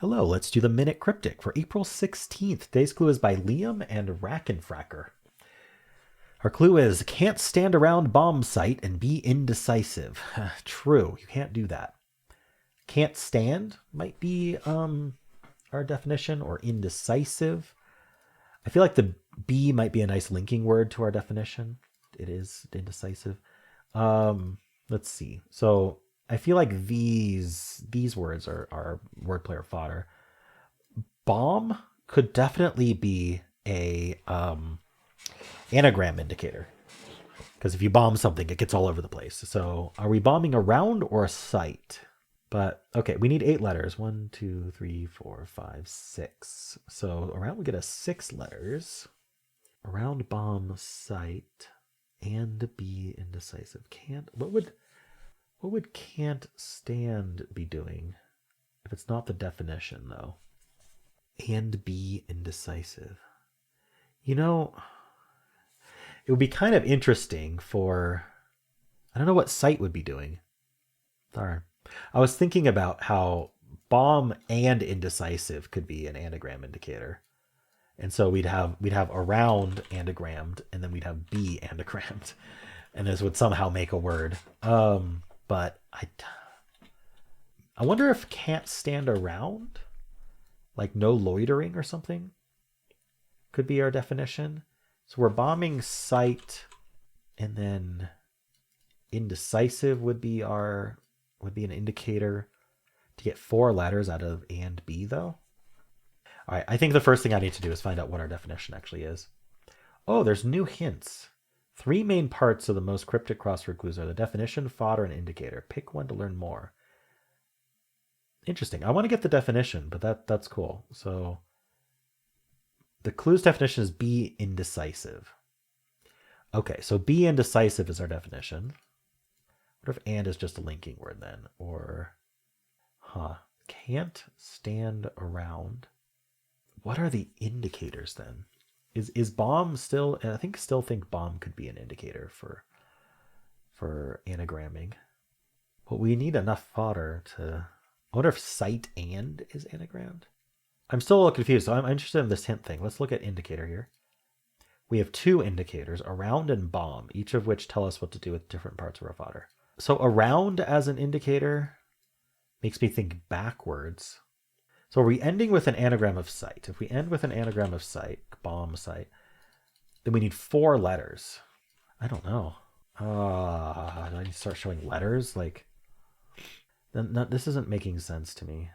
Hello, let's do the Minute Cryptic for April 16th. Today's clue is by Liam and Rackenfracker. Our clue is can't stand around bomb site and be indecisive. True, you can't do that. Can't stand might be our definition, or indecisive. I feel like the be might be a nice linking word to our definition. It is indecisive. Let's see. So I feel like these words are wordplay or fodder. Bomb could definitely be a anagram indicator, because if you bomb something, it gets all over the place. So are we bombing around or a site? But okay, we need 8 letters. 1, 2, 3, 4, 5, 6. So around we get a 6 letters. Around bomb site and be indecisive. Can't. What would can't stand be doing if it's not the definition though? And be indecisive. You know, it would be kind of interesting for, I don't know what site would be doing. Darn. I was thinking about how bomb and indecisive could be an anagram indicator. And so we'd have around anagrammed, and then we'd have be anagrammed. And this would somehow make a word. But I wonder if can't stand around, like no loitering or something, could be our definition. So we're bombing site, and then indecisive would be an indicator to get 4 letters out of and be though. All right, I think the first thing I need to do is find out what our definition actually is. Oh, there's new hints. 3 main parts of the most cryptic crossword clues are the definition, fodder, and indicator. Pick one to learn more. Interesting. I want to get the definition, but that's cool. So the clue's definition is be indecisive. Okay, so be indecisive is our definition. What if and is just a linking word then? Or, can't stand around. What are the indicators then? Is bomb still? I still think bomb could be an indicator for anagramming. But we need enough fodder to. I wonder if site and is anagrammed. I'm still a little confused, so I'm interested in this hint thing. Let's look at indicator here. We have 2 indicators, around and bomb, each of which tell us what to do with different parts of our fodder. So around as an indicator makes me think backwards. So are we ending with an anagram of site? If we end with an anagram of site, bomb site, then we need 4 letters. I don't know. Do I need to start showing letters? Like, then this isn't making sense to me.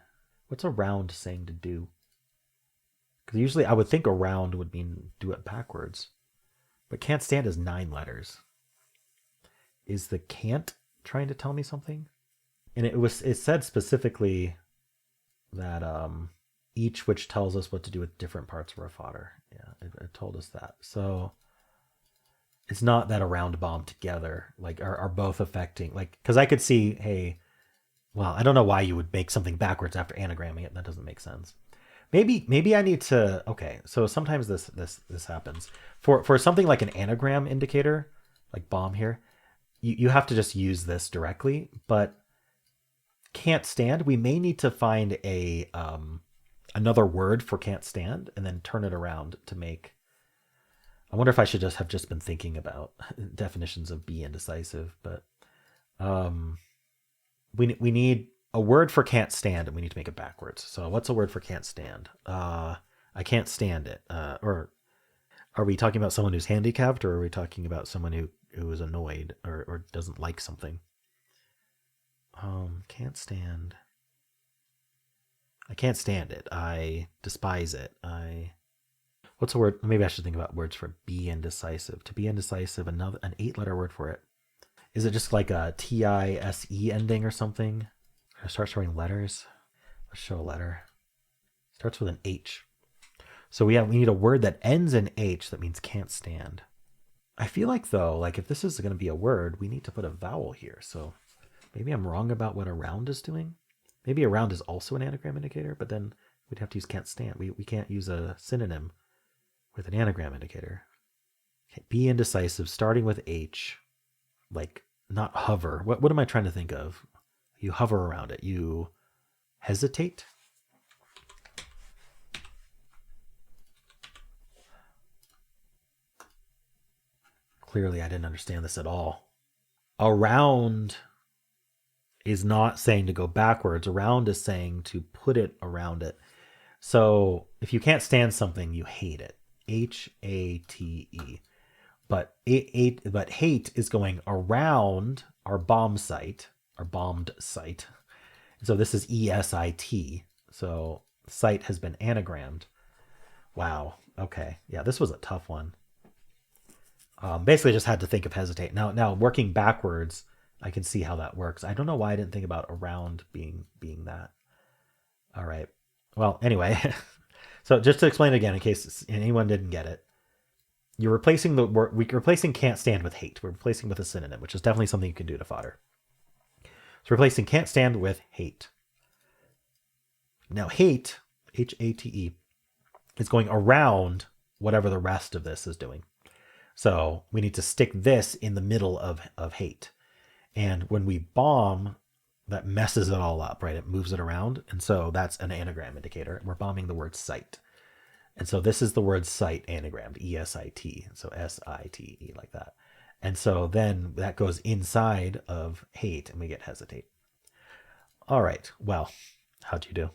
What's around saying to do? Because usually I would think around would mean do it backwards. But can't stand is 9 letters. Is the can't trying to tell me something? And it said specifically that each which tells us what to do with different parts of our fodder. Yeah, it told us that. So it's not that around bomb together like are both affecting, like, because I could see, hey, well, I don't know why you would make something backwards after anagramming it. That doesn't make sense. Maybe I need to. Okay, so sometimes this happens for something like an anagram indicator, like bomb here. You have to just use this directly, but can't stand. We may need to find a another word for can't stand and then turn it around to make. I wonder if I should just been thinking about definitions of be indecisive, but we need a word for can't stand, and we need to make it backwards. So what's a word for can't stand? I can't stand it. Or are we talking about someone who's handicapped, or are we talking about someone who is annoyed or doesn't like something? Can't stand. I can't stand it. I despise it. What's a word? Maybe I should think about words for be indecisive. To be indecisive, an 8-letter word for it. Is it just like a TISE ending or something? I start showing letters. Let's show a letter. Starts with an H. So we need a word that ends in H that means can't stand. I feel like though, like if this is going to be a word, we need to put a vowel here. So maybe I'm wrong about what around is doing. Maybe around is also an anagram indicator, but then we'd have to use can't stand. We can't use a synonym with an anagram indicator. Okay, be indecisive, starting with H. Like, not hover. What am I trying to think of? You hover around it. You hesitate. Clearly, I didn't understand this at all. Around is not saying to go backwards. Around is saying to put it around it. So if you can't stand something, you hate it. Hate. But but hate is going around our bomb site, our bombed site. So this is ESIT. So site has been anagrammed. Wow. Okay. Yeah, this was a tough one. Basically, just had to think of hesitate. Now working backwards, I can see how that works. I don't know why I didn't think about around being that. All right. Well, anyway, so just to explain it again, in case anyone didn't get it, you're replacing the word. We're replacing can't stand with hate. We're replacing with a synonym, which is definitely something you can do to fodder. So replacing can't stand with hate. Now hate, Hate, is going around whatever the rest of this is doing. So we need to stick this in the middle of hate. And when we bomb, that messes it all up, right? It moves it around. And so that's an anagram indicator. We're bombing the word site. And so this is the word site anagrammed, ESIT. So SITE, like that. And so then that goes inside of hate and we get hesitate. All right. Well, how'd you do?